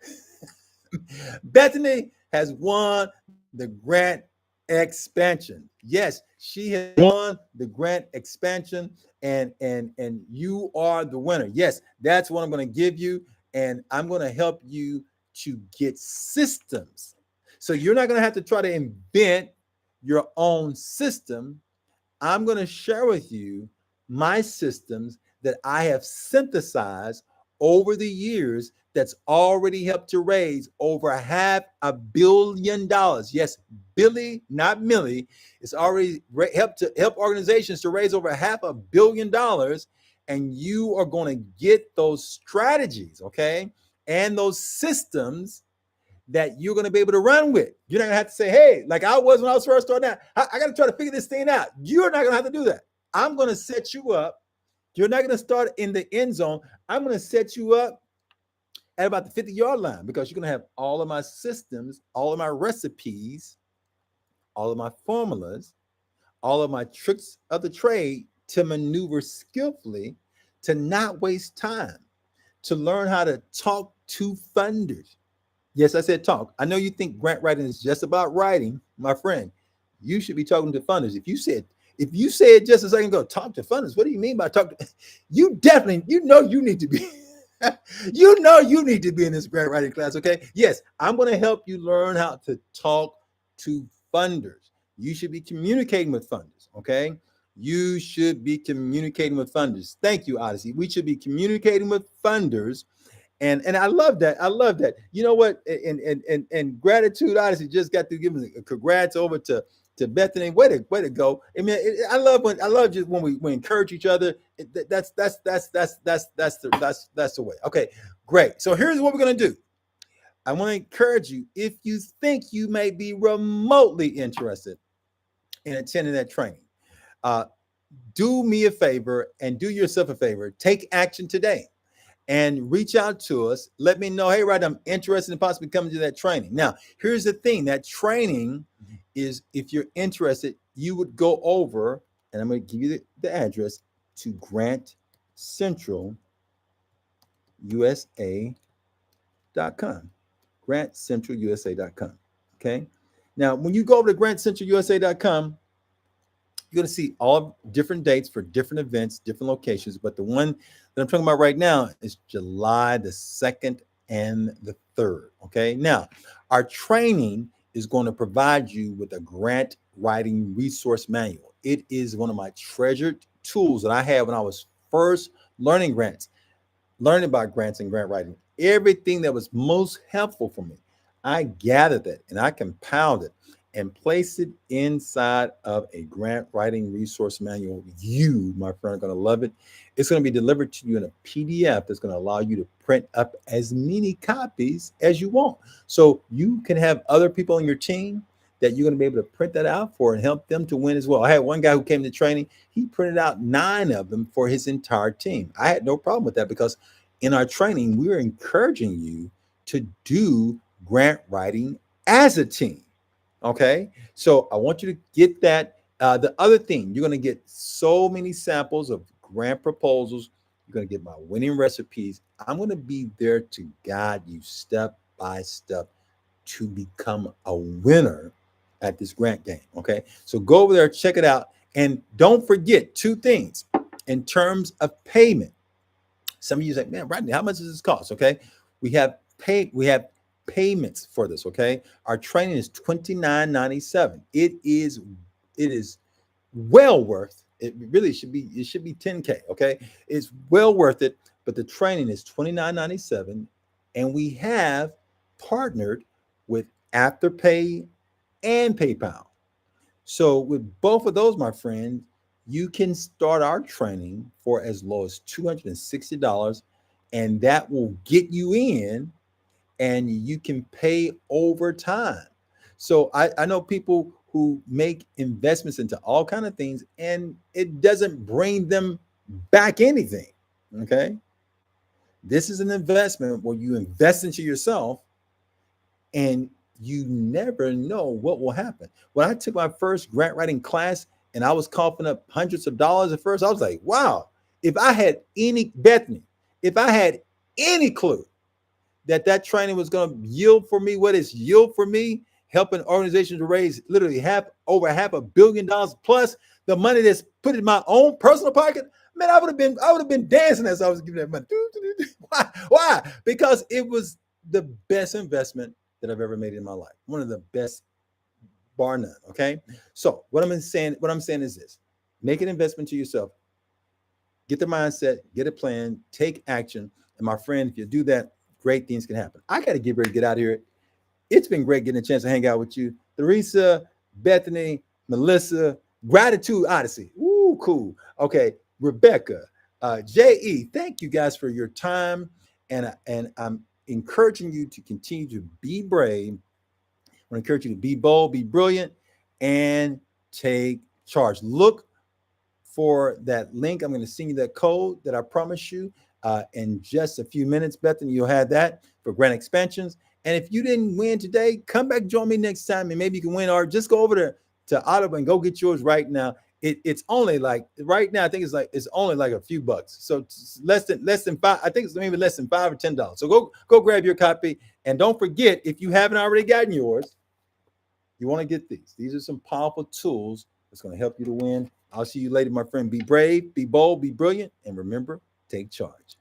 Bethany has won the grant expansion. Yes, she has won the grant expansion, and you are the winner. Yes, that's what I'm going to give you, and I'm going to help you to get systems. So you're not going to have to try to invent your own system. I'm going to share with you my systems that I have synthesized over the years that's already helped to raise over $500 million. Yes, Billy, not Millie. It's already help organizations to raise over $500 million. And you are going to get those strategies, okay, and those systems that you're going to be able to run with. You're not going to have to say, hey, like I was when I was first starting out, I got to try to figure this thing out. You're not going to have to do that. I'm going to set you up. You're not going to start in the end zone. I'm going to set you up at about the 50-yard line, because you're going to have all of my systems, all of my recipes, all of my formulas, all of my tricks of the trade to maneuver skillfully, to not waste time, to learn how to talk to funders. Yes, I said talk. I know you think grant writing is just about writing, my friend. You should be talking to funders. If you said just a second ago, talk to funders, what do you mean by talk to? You definitely, you need to be, you need to be in this grant writing class. Okay. Yes, I'm going to help you learn how to talk to funders. You should be communicating with funders. Okay. You should be communicating with funders. Thank you, Odyssey. We should be communicating with funders. And I love that. I love that. You know what? And gratitude, Odyssey, just got to give a congrats over to Bethany. Way to go. I mean, I love just when we encourage each other. That's the way. Okay, great. So here's what we're gonna do. I want to encourage you, if you think you may be remotely interested in attending that training, do me a favor and do yourself a favor. Take action today and reach out to us. Let me know, hey, Rodney, I'm interested in possibly coming to that training. Now, here's the thing. That training is, if you're interested, you would go over, and I'm going to give you the address, to grantcentralusa.com. grantcentralusa.com. Okay. Now, when you go over to grantcentralusa.com, you're going to see all different dates for different events, different locations. But the one that I'm talking about right now is July the 2nd and the 3rd. Okay. Now, our training is going to provide you with a grant writing resource manual. It is one of my treasured tools that I had when I was first learning about grants and grant writing. Everything that was most helpful for me, I gathered that and I compiled it and place it inside of a grant writing resource manual. You, my friend, are going to love it. It's going to be delivered to you in a PDF that's going to allow you to print up as many copies as you want. So you can have other people on your team that you're going to be able to print that out for and help them to win as well. I had one guy who came to training. He printed out 9 of them for his entire team. I had no problem with that, because in our training, we're encouraging you to do grant writing as a team. Okay, so I want you to get that. The other thing, you're going to get so many samples of grant proposals. You're going to get my winning recipes. I'm going to be there to guide you step by step to become a winner at this grant game. Okay, so go over there, check it out. And don't forget 2 things in terms of payment. Some of you say, man, Rodney, how much does this cost? Okay, we have payments for this. Okay, our training is $29.97. It is well worth it. Really should be $10K. Okay, it's well worth it. But the training is $29.97, and we have partnered with Afterpay and PayPal. So with both of those, my friend, you can start our training for as low as $260, and that will get you in, and you can pay over time. So I know people who make investments into all kind of things and it doesn't bring them back anything. Okay. This is an investment where you invest into yourself and you never know what will happen. When I took my first grant writing class and I was coughing up hundreds of dollars at first, I was like, wow, if I had any, Bethany, if I had any clue that training was going to yield for me what it's yield for me, helping organizations to raise literally over $500 million plus the money that's put in my own personal pocket, man, I would have been dancing as I was giving that money. Why? Why? Because it was the best investment that I've ever made in my life. One of the best, bar none. Okay. So what I'm saying is this: make an investment to yourself, get the mindset, get a plan, take action. And my friend, if you do that, great things can happen. I got to get ready to get out of here. It's been great getting a chance to hang out with you. Theresa, Bethany, Melissa, Gratitude Odyssey. Ooh, cool. Okay. Rebecca, J.E., thank you guys for your time. And I'm encouraging you to continue to be brave. I want to encourage you to be bold, be brilliant, and take charge. Look for that link. I'm going to send you that code that I promised you in just a few minutes. Bethany, you'll have that for grant expansions. And if you didn't win today, come back, join me next time, and maybe you can win. Or just go over to Audible and go get yours right now. It's only like right now. I think it's only like a few bucks. So less than five. I think it's maybe less than $5 or $10. So go grab your copy. And don't forget, if you haven't already gotten yours, you want to get these. These are some powerful tools that's going to help you to win. I'll see you later, my friend. Be brave, be bold, be brilliant, and remember, take charge.